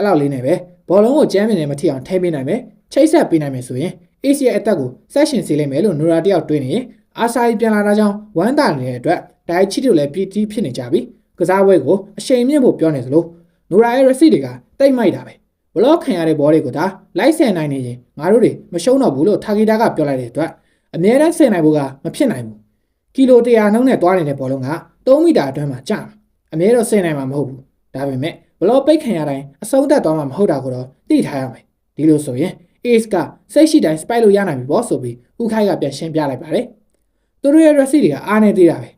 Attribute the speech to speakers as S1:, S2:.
S1: အဲ့လောက်လေးနဲ့ပဲဘောလုံးကိုကျမ်းမြင်နေမထီအောင်ထိပေးနိုင်မယ်ချိတ်ဆက်ပေးနိုင်မယ်ဆိုရင် AC ရဲ့အသက်ကိုဆက်ရှင်စေလိမ့်မယ်လို့နိုရာတယောက်တွေးနေရင်အာဆာကြီးပြန်လာတာကြောင့်ဝမ်းသာနေတဲ့အတွက်ဒိုင်ချီတို့လည်းပြည်တီးဖြစ်နေကြပြီကစားပွဲကိုအချိန်မြင့်ဖို့ပြောနေသလိုနိုရာရဲ့ receipt တွေကတိတ်မိုက်တာပဲဘလော့ခံရတဲ့ဘောတွေကိုဒါလိုက်ဆယ်နိုင်နေရင်ငါတို့တွေမရှုံးတော့ဘူးလို့ထာဂီတာကပြောလိုက်တဲ့အတွက်အမြဲတမ်းဆယ်နိုင်ဖို့ကမဖြစ်နိုင်ဘူးကီလို100နှုန်းနဲ့သွားနေတဲ့ဘောလုံးက3မီတာအတွင်းမှာကျအမြဲတော့ဆယ်နိုင်မှာမဟုတ်ဘူးဒါပေမဲ့ဘလော့ပိတ်ခံရတိုင်းအဆုံးသက်သွားမှာမဟုတ်တာကိုတော့သိထားရမယ်ဒီလိုဆိုရင် Ace ကစိတ်ရှိတိုင်း spike လို့ရနိုင်ပြီပေါ့ဆိုပြီးဥခိုင်ကပြန်ရှင်းပြလိုက်ပါတယ်သူတို့ရဲ့ receipt တွေကအားနေသေးတာပဲ